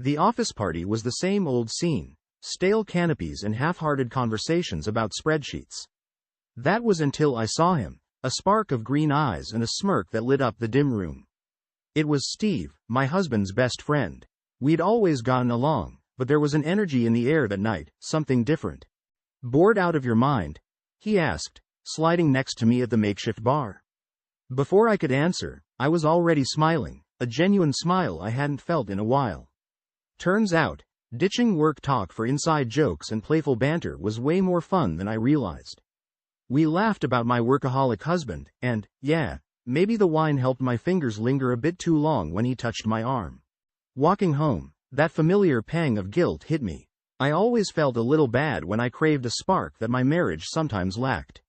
The office party was the same old scene, stale canopies and half-hearted conversations about spreadsheets. That was until I saw him, a spark of green eyes and a smirk that lit up the dim room. It was Steve, my husband's best friend. We'd always gotten along, but there was an energy in the air that night, something different. "Bored out of your mind?" he asked, sliding next to me at the makeshift bar. Before I could answer, I was already smiling, a genuine smile I hadn't felt in a while. Turns out, ditching work talk for inside jokes and playful banter was way more fun than I realized. We laughed about my workaholic husband, and, yeah, maybe the wine helped my fingers linger a bit too long when he touched my arm. Walking home, that familiar pang of guilt hit me. I always felt a little bad when I craved a spark that my marriage sometimes lacked.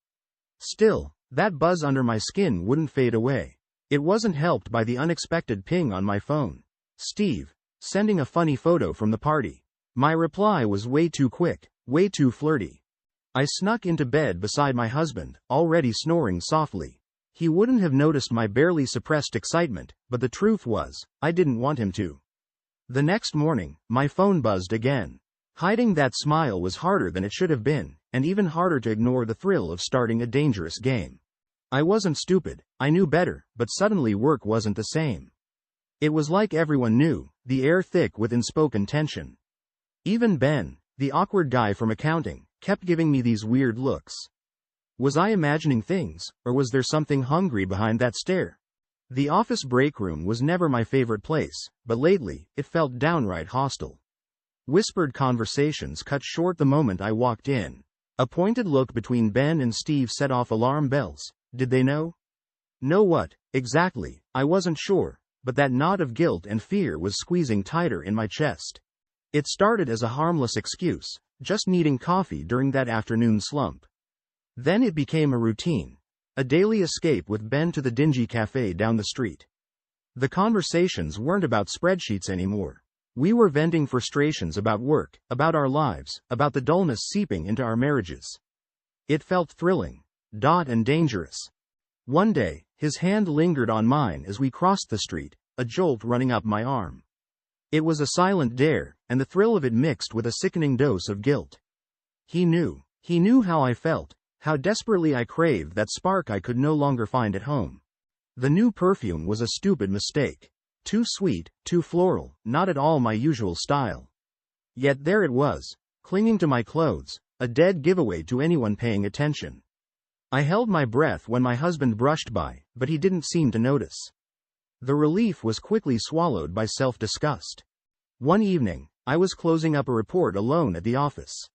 Still, that buzz under my skin wouldn't fade away. It wasn't helped by the unexpected ping on my phone. "Steve, sending a funny photo from the party." My reply was way too quick, way too flirty. I snuck into bed beside my husband, already snoring softly. He wouldn't have noticed my barely suppressed excitement, but the truth was, I didn't want him to. The next morning, my phone buzzed again. Hiding that smile was harder than it should have been, and even harder to ignore the thrill of starting a dangerous game. I wasn't stupid, I knew better, but suddenly work wasn't the same. It was like everyone knew, the air thick with unspoken tension. Even Ben, the awkward guy from accounting, kept giving me these weird looks. Was I imagining things, or was there something hungry behind that stare? The office break room was never my favorite place, but lately, it felt downright hostile. Whispered conversations cut short the moment I walked in. A pointed look between Ben and Steve set off alarm bells. Did they know? Know what, exactly, I wasn't sure, but that knot of guilt and fear was squeezing tighter in my chest. It started as a harmless excuse, just needing coffee during that afternoon slump. Then it became a routine, a daily escape with Ben to the dingy cafe down the street. The conversations weren't about spreadsheets anymore. We were venting frustrations about work, about our lives, about the dullness seeping into our marriages. It felt thrilling, and dangerous. One day, his hand lingered on mine as we crossed the street, a jolt running up my arm. It was a silent dare, and the thrill of it mixed with a sickening dose of guilt. He knew how I felt, how desperately I craved that spark I could no longer find at home. The new perfume was a stupid mistake. Too sweet, too floral, not at all my usual style. Yet there it was, clinging to my clothes, a dead giveaway to anyone paying attention. I held my breath when my husband brushed by, but he didn't seem to notice. The relief was quickly swallowed by self-disgust. One evening, I was closing up a report alone at the office.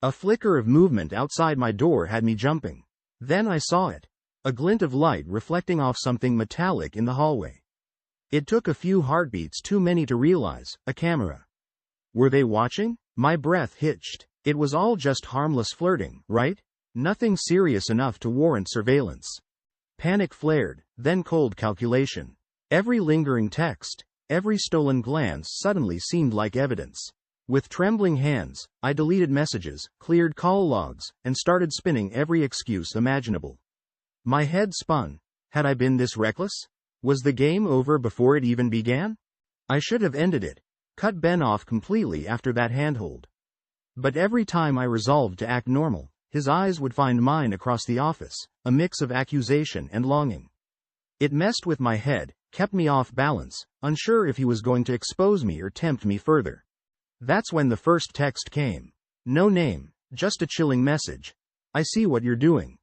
A flicker of movement outside my door had me jumping. Then I saw it. A glint of light reflecting off something metallic in the hallway. It took a few heartbeats too many to realize, a camera. Were they watching? My breath hitched. It was all just harmless flirting, right? Nothing serious enough to warrant surveillance. Panic flared, then cold calculation. Every lingering text, every stolen glance suddenly seemed like evidence. With trembling hands, I deleted messages, cleared call logs, and started spinning every excuse imaginable. My head spun. Had I been this reckless? Was the game over before it even began? I should have ended it, cut Ben off completely after that handhold. But every time I resolved to act normal, his eyes would find mine across the office, a mix of accusation and longing. It messed with my head, kept me off balance, unsure if he was going to expose me or tempt me further. That's when the first text came. No name, just a chilling message. "I see what you're doing."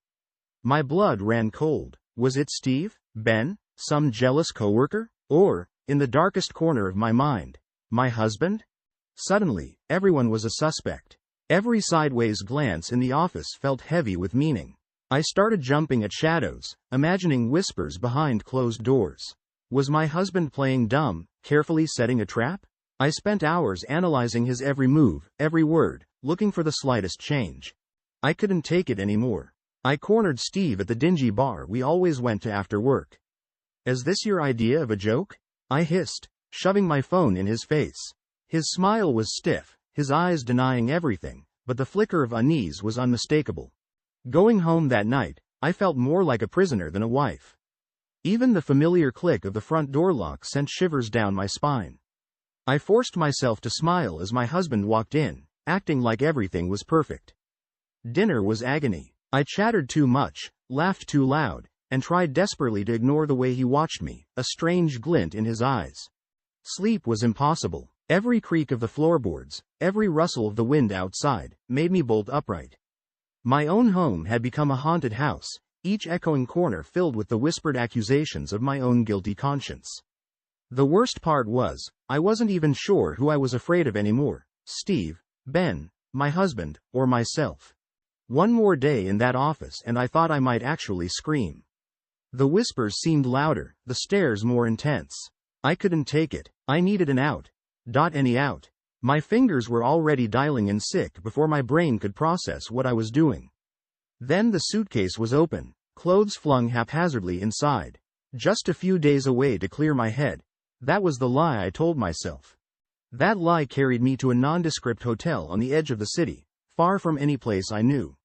My blood ran cold. Was it Steve? Ben? Some jealous coworker? Or, in the darkest corner of my mind, my husband? Suddenly, everyone was a suspect. Every sideways glance in the office felt heavy with meaning. I started jumping at shadows, imagining whispers behind closed doors. Was my husband playing dumb, carefully setting a trap? I spent hours analyzing his every move, every word, looking for the slightest change. I couldn't take it anymore. I cornered Steve at the dingy bar we always went to after work. "Is this your idea of a joke?" I hissed, shoving my phone in his face. His smile was stiff, his eyes denying everything, but the flicker of unease was unmistakable. Going home that night, I felt more like a prisoner than a wife. Even the familiar click of the front door lock sent shivers down my spine. I forced myself to smile as my husband walked in, acting like everything was perfect. Dinner was agony. I chattered too much, laughed too loud, and tried desperately to ignore the way he watched me, a strange glint in his eyes. Sleep was impossible. Every creak of the floorboards, every rustle of the wind outside, made me bolt upright. My own home had become a haunted house, each echoing corner filled with the whispered accusations of my own guilty conscience. The worst part was, I wasn't even sure who I was afraid of anymore: Steve, Ben, my husband, or myself. One more day in that office and I thought I might actually scream. The whispers seemed louder, the stares more intense. I couldn't take it. I needed an out. Any out. My fingers were already dialing in sick before my brain could process what I was doing. Then the suitcase was open, clothes flung haphazardly inside. Just a few days away to clear my head. That was the lie I told myself. That lie carried me to a nondescript hotel on the edge of the city, far from any place I knew.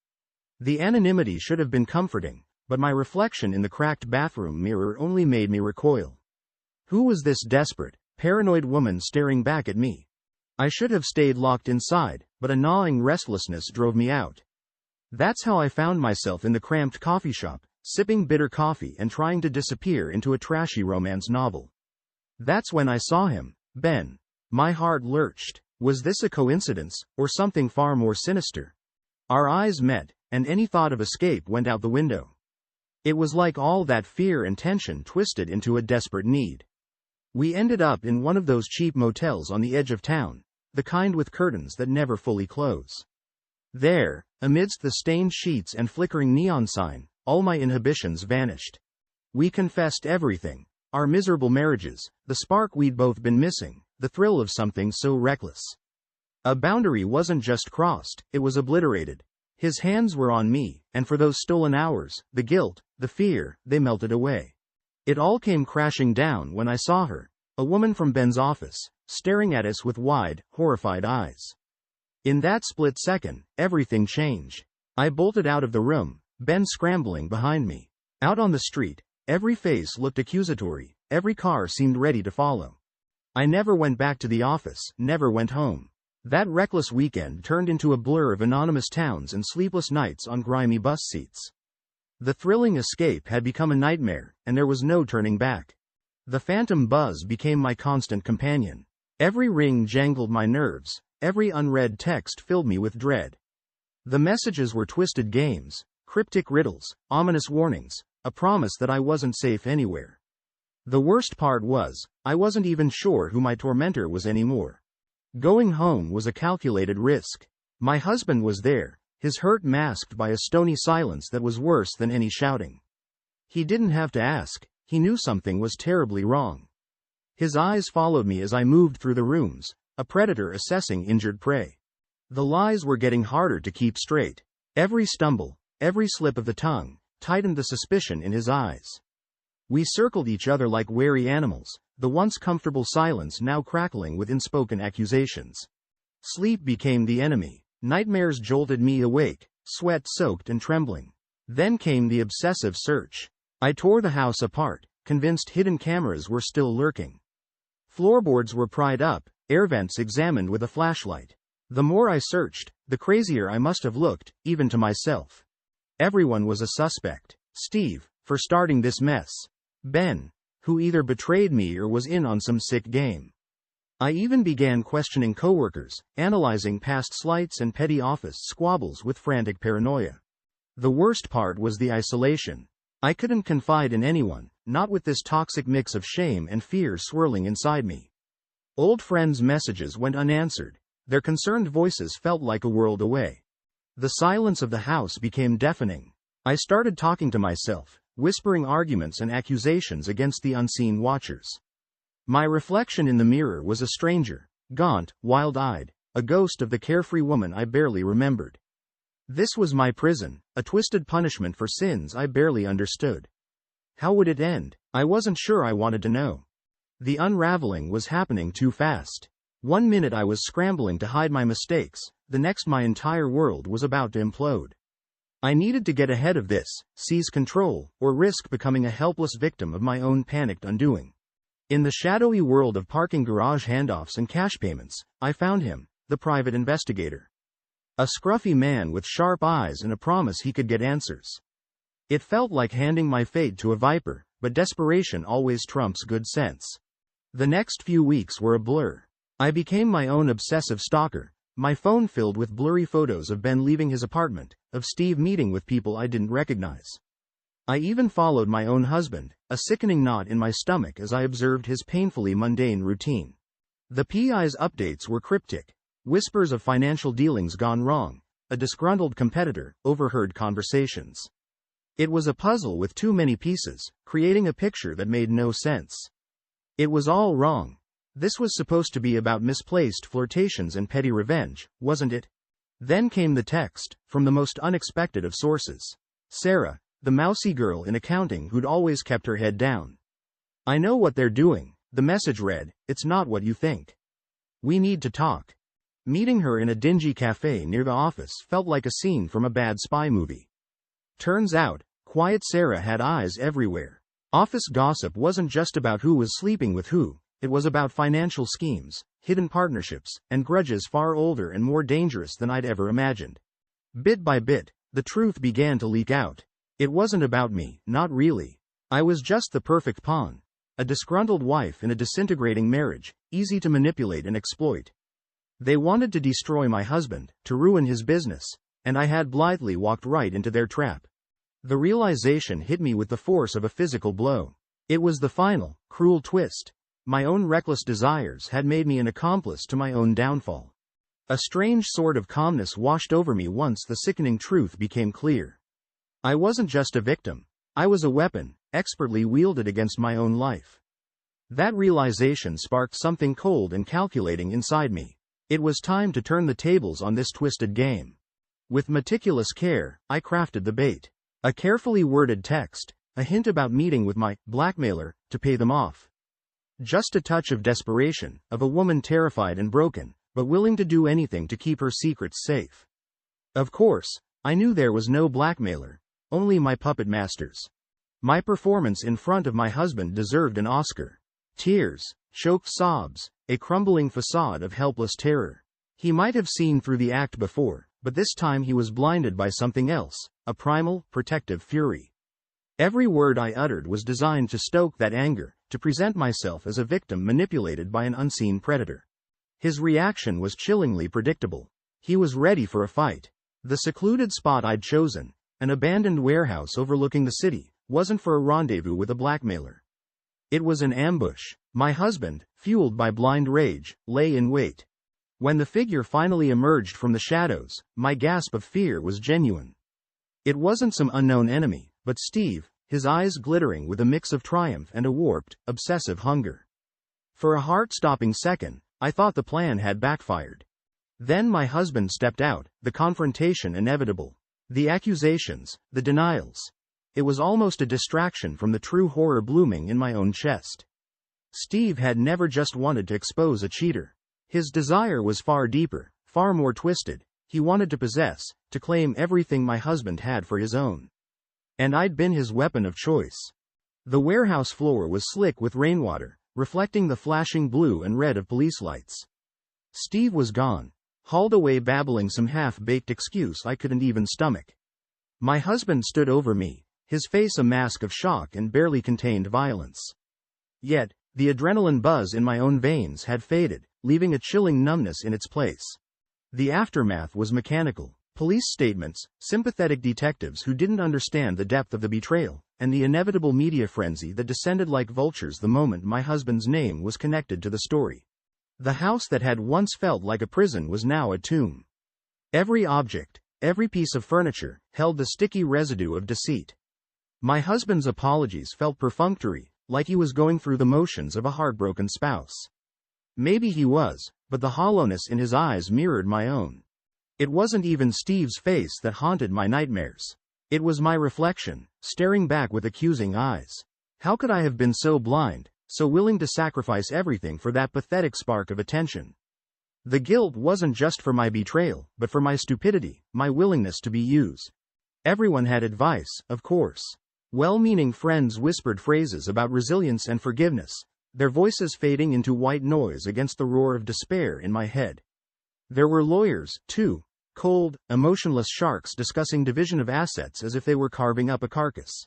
The anonymity should have been comforting, but my reflection in the cracked bathroom mirror only made me recoil. Who was this desperate, paranoid woman staring back at me? I should have stayed locked inside, but a gnawing restlessness drove me out. That's how I found myself in the cramped coffee shop, sipping bitter coffee and trying to disappear into a trashy romance novel. That's when I saw him, Ben. My heart lurched. Was this a coincidence, or something far more sinister? Our eyes met, and any thought of escape went out the window. It was like all that fear and tension twisted into a desperate need. We ended up in one of those cheap motels on the edge of town, the kind with curtains that never fully close. There, amidst the stained sheets and flickering neon sign, all my inhibitions vanished. We confessed everything: our miserable marriages, the spark we'd both been missing, the thrill of something so reckless. A boundary wasn't just crossed, it was obliterated. His hands were on me, and for those stolen hours, the guilt, the fear, they melted away. It all came crashing down when I saw her, a woman from Ben's office, staring at us with wide, horrified eyes. In that split second, everything changed. I bolted out of the room, Ben scrambling behind me. Out on the street, every face looked accusatory, every car seemed ready to follow. I never went back to the office, never went home. That reckless weekend turned into a blur of anonymous towns and sleepless nights on grimy bus seats. The thrilling escape had become a nightmare, and there was no turning back. The phantom buzz became my constant companion. Every ring jangled my nerves, every unread text filled me with dread. The messages were twisted games, cryptic riddles, ominous warnings, a promise that I wasn't safe anywhere. The worst part was, I wasn't even sure who my tormentor was anymore. Going home was a calculated risk. My husband was there, his hurt masked by a stony silence that was worse than any shouting. He didn't have to ask, he knew something was terribly wrong. His eyes followed me as I moved through the rooms, a predator assessing injured prey. The lies were getting harder to keep straight. Every stumble, every slip of the tongue, tightened the suspicion in his eyes. We circled each other like wary animals, the once comfortable silence now crackling with unspoken accusations. Sleep became the enemy. Nightmares jolted me awake, sweat-soaked and trembling. Then came the obsessive search. I tore the house apart, convinced hidden cameras were still lurking. Floorboards were pried up, air vents examined with a flashlight. The more I searched, the crazier I must have looked, even to myself. Everyone was a suspect. Steve, for starting this mess. Ben, who either betrayed me or was in on some sick game. I even began questioning coworkers, analyzing past slights and petty office squabbles with frantic paranoia. The worst part was the isolation. I couldn't confide in anyone, not with this toxic mix of shame and fear swirling inside me. Old friends' messages went unanswered. Their concerned voices felt like a world away. The silence of the house became deafening. I started talking to myself, whispering arguments and accusations against the unseen watchers. My reflection in the mirror was a stranger, gaunt, wild-eyed, a ghost of the carefree woman I barely remembered. This was my prison, a twisted punishment for sins I barely understood. How would it end? I wasn't sure I wanted to know. The unraveling was happening too fast. One minute I was scrambling to hide my mistakes, the next my entire world was about to implode. I needed to get ahead of this, seize control, or risk becoming a helpless victim of my own panicked undoing. In the shadowy world of parking garage handoffs and cash payments, I found him, the private investigator. A scruffy man with sharp eyes and a promise he could get answers. It felt like handing my fate to a viper, but desperation always trumps good sense. The next few weeks were a blur. I became my own obsessive stalker, my phone filled with blurry photos of Ben leaving his apartment, of Steve meeting with people I didn't recognize. I even followed my own husband, a sickening knot in my stomach as I observed his painfully mundane routine. The PI's updates were cryptic. Whispers of financial dealings gone wrong, a disgruntled competitor, overheard conversations. It was a puzzle with too many pieces, creating a picture that made no sense. It was all wrong. This was supposed to be about misplaced flirtations and petty revenge, wasn't it? Then came the text, from the most unexpected of sources. Sarah, the mousy girl in accounting who'd always kept her head down. I know what they're doing, the message read, it's not what you think. We need to talk. Meeting her in a dingy cafe near the office felt like a scene from a bad spy movie. Turns out, quiet Sarah had eyes everywhere. Office gossip wasn't just about who was sleeping with who, it was about financial schemes, hidden partnerships, and grudges far older and more dangerous than I'd ever imagined. Bit by bit, the truth began to leak out. It wasn't about me, not really. I was just the perfect pawn. A disgruntled wife in a disintegrating marriage, easy to manipulate and exploit. They wanted to destroy my husband, to ruin his business, and I had blithely walked right into their trap. The realization hit me with the force of a physical blow. It was the final, cruel twist. My own reckless desires had made me an accomplice to my own downfall. A strange sort of calmness washed over me once the sickening truth became clear. I wasn't just a victim. I was a weapon, expertly wielded against my own life. That realization sparked something cold and calculating inside me. It was time to turn the tables on this twisted game. With meticulous care, I crafted the bait. A carefully worded text, a hint about meeting with my blackmailer to pay them off. Just a touch of desperation, of a woman terrified and broken, but willing to do anything to keep her secrets safe. Of course, I knew there was no blackmailer, only my puppet masters. My performance in front of my husband deserved an Oscar. Tears, choked sobs, a crumbling facade of helpless terror. He might have seen through the act before, but this time he was blinded by something else, a primal, protective fury. Every word I uttered was designed to stoke that anger, to present myself as a victim manipulated by an unseen predator. His reaction was chillingly predictable. He was ready for a fight. The secluded spot I'd chosen, an abandoned warehouse overlooking the city, wasn't for a rendezvous with a blackmailer. It was an ambush. My husband, fueled by blind rage, lay in wait. When the figure finally emerged from the shadows, my gasp of fear was genuine. It wasn't some unknown enemy, but Steve, his eyes glittering with a mix of triumph and a warped, obsessive hunger. For a heart-stopping second, I thought the plan had backfired. Then my husband stepped out, the confrontation inevitable. The accusations, the denials. It was almost a distraction from the true horror blooming in my own chest. Steve had never just wanted to expose a cheater. His desire was far deeper, far more twisted. He wanted to possess, to claim everything my husband had for his own. And I'd been his weapon of choice. The warehouse floor was slick with rainwater, reflecting the flashing blue and red of police lights. Steve was gone, hauled away babbling some half-baked excuse I couldn't even stomach. My husband stood over me, his face a mask of shock and barely contained violence. Yet, the adrenaline buzz in my own veins had faded, leaving a chilling numbness in its place. The aftermath was mechanical. Police statements, sympathetic detectives who didn't understand the depth of the betrayal, and the inevitable media frenzy that descended like vultures the moment my husband's name was connected to the story. The house that had once felt like a prison was now a tomb. Every object, every piece of furniture, held the sticky residue of deceit. My husband's apologies felt perfunctory, like he was going through the motions of a heartbroken spouse. Maybe he was, but the hollowness in his eyes mirrored my own. It wasn't even Steve's face that haunted my nightmares. It was my reflection, staring back with accusing eyes. How could I have been so blind, so willing to sacrifice everything for that pathetic spark of attention? The guilt wasn't just for my betrayal, but for my stupidity, my willingness to be used. Everyone had advice, of course. Well-meaning friends whispered phrases about resilience and forgiveness, their voices fading into white noise against the roar of despair in my head. There were lawyers, too, cold, emotionless sharks discussing division of assets as if they were carving up a carcass.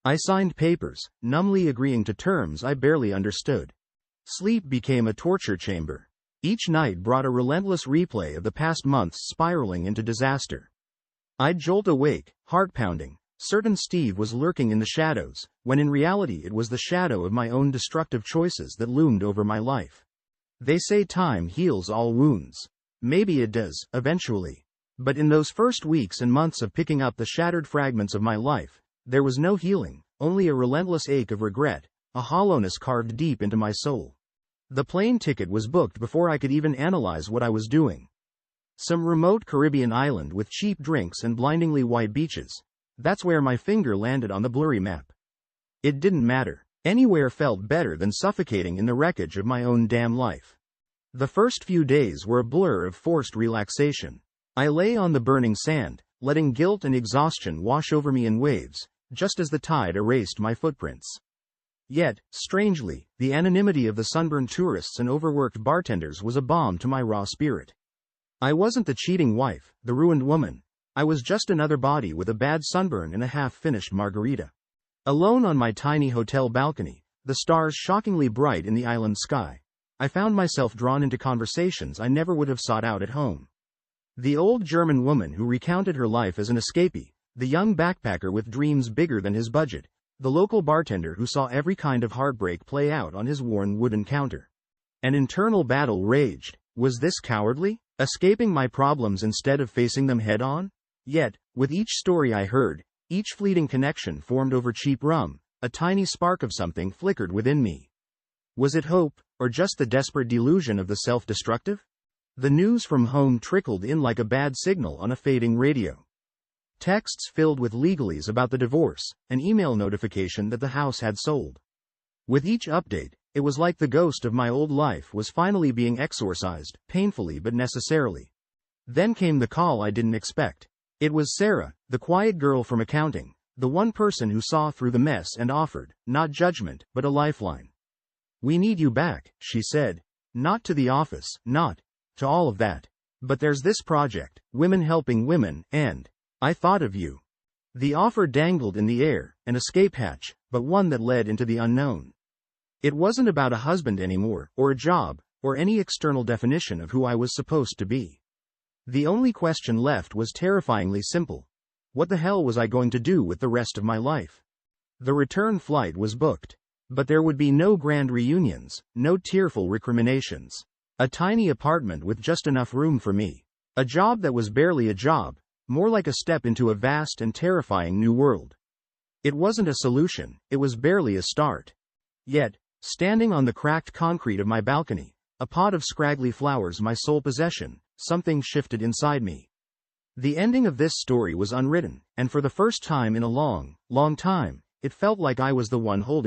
I signed papers, numbly agreeing to terms I barely understood. Sleep became a torture chamber. Each night brought a relentless replay of the past months spiraling into disaster. I'd jolt awake, heart pounding, certain Steve was lurking in the shadows, when in reality it was the shadow of my own destructive choices that loomed over my life. They say time heals all wounds. Maybe it does, eventually. But in those first weeks and months of picking up the shattered fragments of my life, there was no healing, only a relentless ache of regret, a hollowness carved deep into my soul. The plane ticket was booked before I could even analyze what I was doing. Some remote Caribbean island with cheap drinks and blindingly white beaches. That's where my finger landed on the blurry map. It didn't matter. Anywhere felt better than suffocating in the wreckage of my own damn life. The first few days were a blur of forced relaxation. I lay on the burning sand, letting guilt and exhaustion wash over me in waves, just as the tide erased my footprints. Yet, strangely, the anonymity of the sunburned tourists and overworked bartenders was a balm to my raw spirit. I wasn't the cheating wife, the ruined woman. I was just another body with a bad sunburn and a half-finished margarita. Alone on my tiny hotel balcony, the stars shockingly bright in the island sky, I found myself drawn into conversations I never would have sought out at home. The old German woman who recounted her life as an escapee, the young backpacker with dreams bigger than his budget, the local bartender who saw every kind of heartbreak play out on his worn wooden counter. An internal battle raged. Was this cowardly? Escaping my problems instead of facing them head-on? Yet, with each story I heard, each fleeting connection formed over cheap rum, a tiny spark of something flickered within me. Was it hope, or just the desperate delusion of the self-destructive? The news from home trickled in like a bad signal on a fading radio. Texts filled with legalese about the divorce, an email notification that the house had sold. With each update, it was like the ghost of my old life was finally being exorcised, painfully but necessarily. Then came the call I didn't expect. It was Sarah, the quiet girl from accounting, the one person who saw through the mess and offered, not judgment, but a lifeline. "We need you back," she said. "Not to the office, not to all of that. But there's this project, Women Helping Women, and I thought of you." The offer dangled in the air, an escape hatch, but one that led into the unknown. It wasn't about a husband anymore, or a job, or any external definition of who I was supposed to be. The only question left was terrifyingly simple. What the hell was I going to do with the rest of my life? The return flight was booked. But there would be no grand reunions, no tearful recriminations. A tiny apartment with just enough room for me. A job that was barely a job, more like a step into a vast and terrifying new world. It wasn't a solution, it was barely a start. Yet, standing on the cracked concrete of my balcony, a pot of scraggly flowers my sole possession, something shifted inside me. The ending of this story was unwritten, and for the first time in a long, long time, it felt like I was the one holding